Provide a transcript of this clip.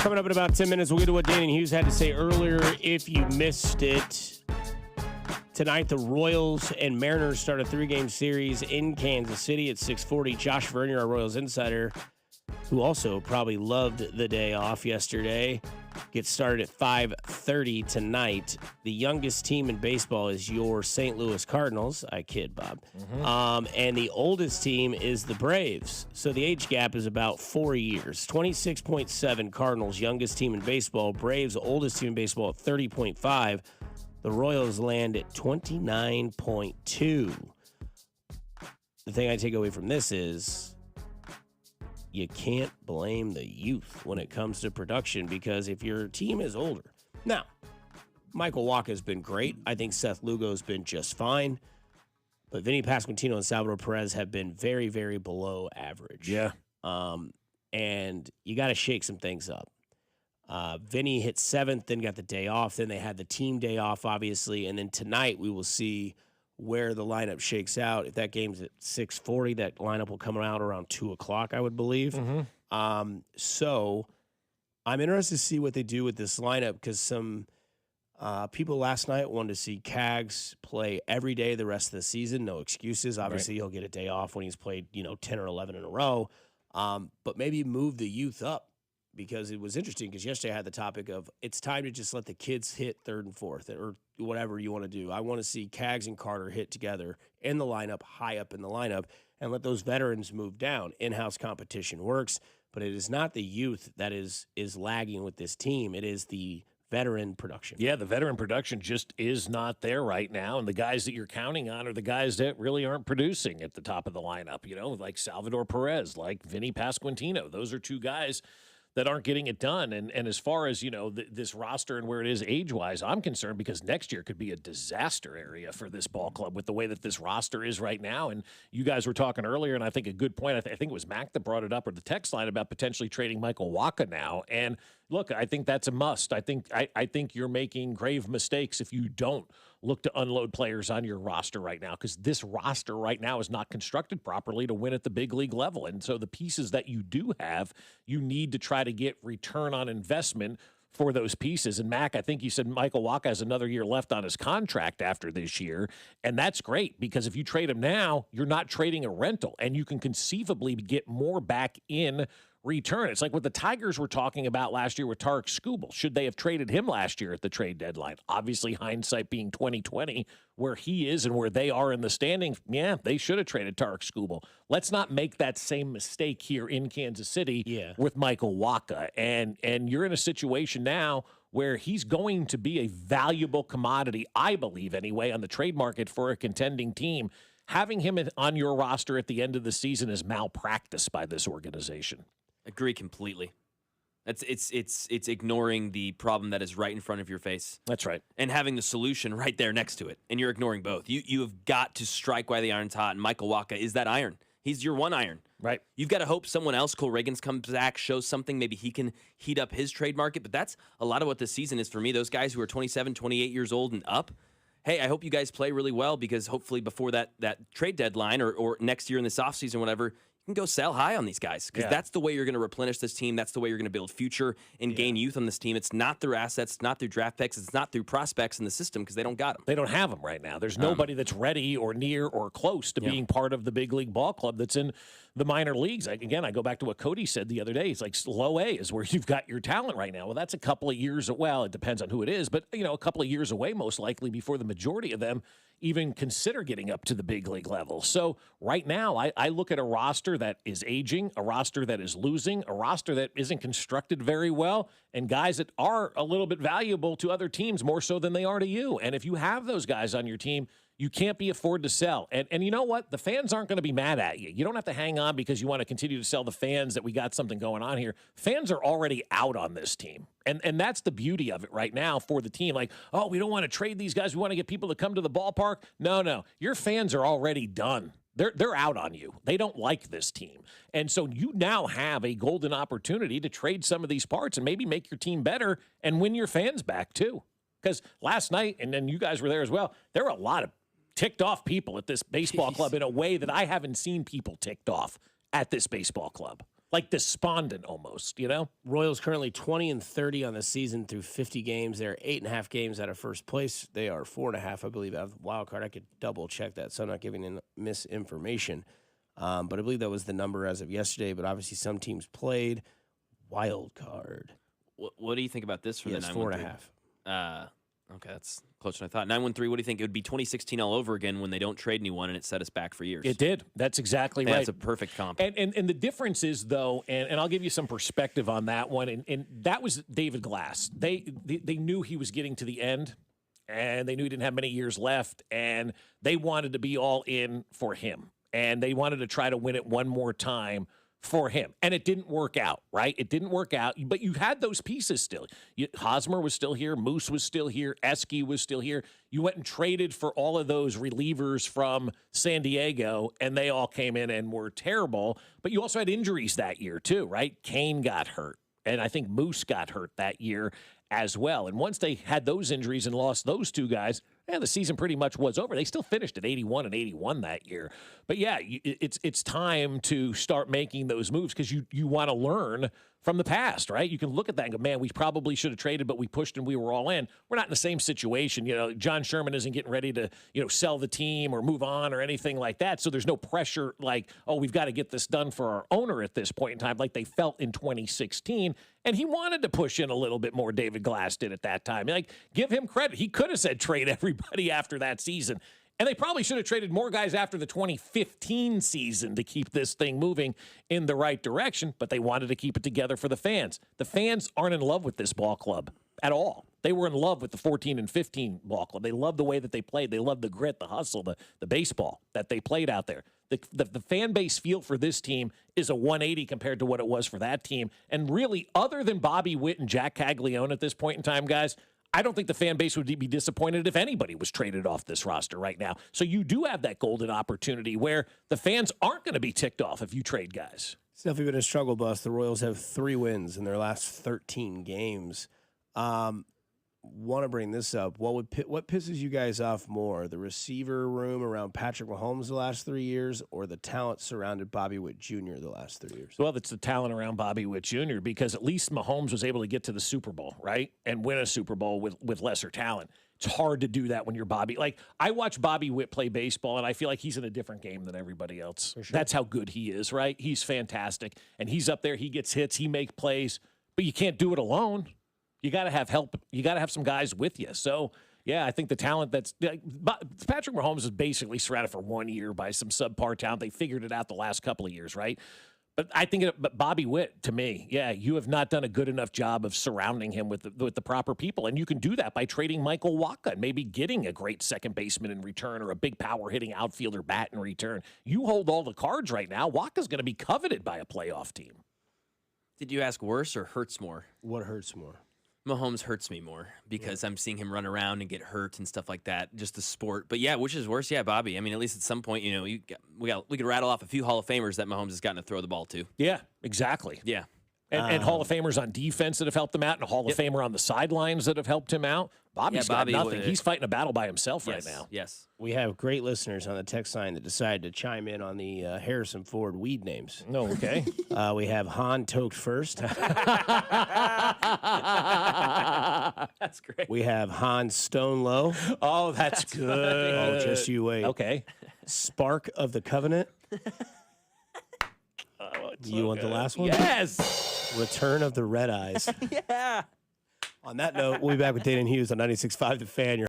Coming up in about 10 minutes, we'll get to what Danny Hughes had to say earlier. If you missed it, tonight the Royals and Mariners start a 3-game series in Kansas City at 6:40. Josh Vernier, our Royals insider, who also probably loved the day off yesterday, gets started at 5:30 tonight. The youngest team in baseball is your St. Louis Cardinals. I kid, Bob. And the oldest team is the Braves. So the age gap is about 4 years. 26.7 Cardinals, youngest team in baseball. Braves, oldest team in baseball at 30.5. The Royals land at 29.2. The thing I take away from this is you can't blame the youth when it comes to production, because if your team is older. Now, Michael Wacha has been great. I think Seth Lugo's been just fine. But Vinnie Pasquantino and Salvador Perez have been very, very below average. Yeah. And you got to shake some things up. Vinny hit 7th, then got the day off. Then they had the team day off, obviously. And then tonight we will see where the lineup shakes out. If that game's at 6:40, that lineup will come out around 2 o'clock, I would believe. So I'm interested to see what they do with this lineup, because some people last night wanted to see Cags play every day the rest of the season. No excuses. Obviously, he'll get a day off when he's played 10 or 11 in a row. But maybe move the youth up, because it was interesting, because yesterday I had the topic of it's time to just let the kids hit 3rd and 4th or whatever you want to do. I want to see Cags and Carter hit together in the lineup, high up in the lineup, and let those veterans move down. In-house competition works, but it is not the youth that is lagging with this team. It is the veteran production. Yeah, the veteran production just is not there right now, and the guys that you're counting on are the guys that really aren't producing at the top of the lineup, like Salvador Perez, like Vinnie Pasquantino. Those are two guys that aren't getting it done. And as far as, this roster and where it is age-wise, I'm concerned, because next year could be a disaster area for this ball club with the way that this roster is right now. And you guys were talking earlier, and I think a good point, I think it was Mac that brought it up, or the text line, about potentially trading Michael Wacha now. And look, I think that's a must. I think you're making grave mistakes if you don't look to unload players on your roster right now, because this roster right now is not constructed properly to win at the big league level. And so the pieces that you do have, you need to try to get return on investment for those pieces. And Mac, I think you said Michael Wacha has another year left on his contract after this year. And that's great, because if you trade him now, you're not trading a rental, and you can conceivably get more back in return. It's like what the Tigers were talking about last year with Tarek Skubal. Should they have traded him last year at the trade deadline? Obviously, hindsight being 2020, where he is and where they are in the standings, yeah, they should have traded Tarek Skubal. Let's not make that same mistake here in Kansas City with Michael Wacha. And you're in a situation now where he's going to be a valuable commodity, I believe anyway, on the trade market for a contending team. Having him on your roster at the end of the season is malpractice by this organization. Agree completely. It's ignoring the problem that is right in front of your face. That's right. And having the solution right there next to it. And you're ignoring both. You have got to strike while the iron's hot, and Michael Wacha is that iron. He's your one iron. Right. You've got to hope someone else, Cole Reagans, comes back, shows something. Maybe he can heat up his trade market. But that's a lot of what this season is for me. Those guys who are 27, 28 years old and up, hey, I hope you guys play really well, because hopefully before that trade deadline or next year in this offseason, whatever, you can go sell high on these guys, because that's the way you're going to replenish this team. That's the way you're going to build future and gain youth on this team. It's not through assets, it's not through draft picks, it's not through prospects in the system, because they don't got them. They don't have them right now. There's nobody that's ready or near or close to being part of the big league ball club that's in the minor leagues. Again, I go back to what Cody said the other day. It's like low A is where you've got your talent right now. Well, that's a couple of years. Well, it depends on who it is, but a couple of years away most likely before the majority of them even consider getting up to the big league level. So right now, I look at a roster that is aging, a roster that is losing, a roster that isn't constructed very well, and guys that are a little bit valuable to other teams more so than they are to you. And if you have those guys on your team, you can't be afford to sell. And you know what? The fans aren't going to be mad at you. You don't have to hang on because you want to continue to sell the fans that we got something going on here. Fans are already out on this team. And that's the beauty of it right now for the team. Like, oh, we don't want to trade these guys. We want to get people to come to the ballpark. No. Your fans are already done. They're out on you. They don't like this team. And so you now have a golden opportunity to trade some of these parts and maybe make your team better and win your fans back too. Because last night, and then you guys were there as well, there were a lot of ticked off people at this baseball club in a way that I haven't seen people ticked off at this baseball club. like despondent almost, you know? Royals currently 20-30 on the season through 50 games. They're 8.5 games out of first place. They are 4.5, I believe, out of the wild card. I could double check that, so I'm not giving misinformation. But I believe that was the number as of yesterday. But obviously, some teams played wild card. What do you think about this for the 4.5? Okay, that's closer than I thought. 913, what do you think? It would be 2016 all over again when they don't trade anyone, and it set us back for years. It did. That's exactly right. That's a perfect comp. And the difference is, though, and I'll give you some perspective on that one, and that was David Glass. They knew he was getting to the end, and they knew he didn't have many years left, and they wanted to be all in for him, and they wanted to try to win it one more time for him. And it didn't work out, right? It didn't work out, but you had those pieces still. Hosmer was still here. Moose was still here. Esky was still here. You went and traded for all of those relievers from San Diego, and they all came in and were terrible. But you also had injuries that year, too, right? Kane got hurt, and I think Moose got hurt that year as well. And once they had those injuries and lost those two guys, the season pretty much was over. They still finished at 81-81 that year. But, yeah, it's time to start making those moves because you want to learn from the past, right? You can look at that and go, man, we probably should have traded, but we pushed and we were all in. We're not in the same situation. John Sherman isn't getting ready to, sell the team or move on or anything like that. So there's no pressure like, oh, we've got to get this done for our owner at this point in time like they felt in 2016. And he wanted to push in a little bit more, David Glass did at that time. Like, give him credit. He could have said trade everybody after that season. And they probably should have traded more guys after the 2015 season to keep this thing moving in the right direction, but they wanted to keep it together for the fans. The fans aren't in love with this ball club at all. They were in love with the 14 and 15 ball club. They loved the way that they played. They loved the grit, the hustle, the baseball that they played out there. The fan base feel for this team is a 180 compared to what it was for that team. And really, other than Bobby Witt and Jac Caglianone at this point in time, guys, I don't think the fan base would be disappointed if anybody was traded off this roster right now. So you do have that golden opportunity where the fans aren't going to be ticked off if you trade guys. It's definitely been a struggle bus. The Royals have 3 wins in their last 13 games. Want to bring this up. What pisses you guys off more, the receiver room around Patrick Mahomes the last 3 years or the talent surrounded Bobby Witt Jr. the last 3 years? Well, it's the talent around Bobby Witt Jr. because at least Mahomes was able to get to the Super Bowl, right, and win a Super Bowl with lesser talent. It's hard to do that when you're Bobby. Like, I watch Bobby Witt play baseball, and I feel like he's in a different game than everybody else. For sure. That's how good he is, right? He's fantastic, and he's up there. He gets hits. He makes plays, but you can't do it alone. You got to have help. You got to have some guys with you. So, yeah, I think the talent Patrick Mahomes is basically surrounded for 1 year by some subpar talent. They figured it out the last couple of years, right? But I think Bobby Witt, to me, yeah, you have not done a good enough job of surrounding him with the proper people. And you can do that by trading Michael Wacha and maybe getting a great second baseman in return or a big power-hitting outfielder bat in return. You hold all the cards right now. Wacha's going to be coveted by a playoff team. Did you ask worse or hurts more? What hurts more? Mahomes hurts me more because I'm seeing him run around and get hurt and stuff like that. Just the sport, but yeah, which is worse? Yeah, Bobby. I mean, at least at some point, we could rattle off a few Hall of Famers that Mahomes has gotten to throw the ball to. Yeah, exactly. Yeah, and Hall of Famers on defense that have helped him out, and a Hall of Famer on the sidelines that have helped him out. Bobby's got nothing. He's fighting a battle by himself right now. Yes. We have great listeners on the text line that decided to chime in on the Harrison Ford weed names. No, okay. We have Han Toked First. That's great. We have Han Stone Low. Oh, that's good. Oh, just you wait. Okay. Spark of the Covenant. You want the last one? Yes. Return of the Red Eyes. Yeah. On that note, we'll be back with Dana and Hughes on 96.5 The Fan.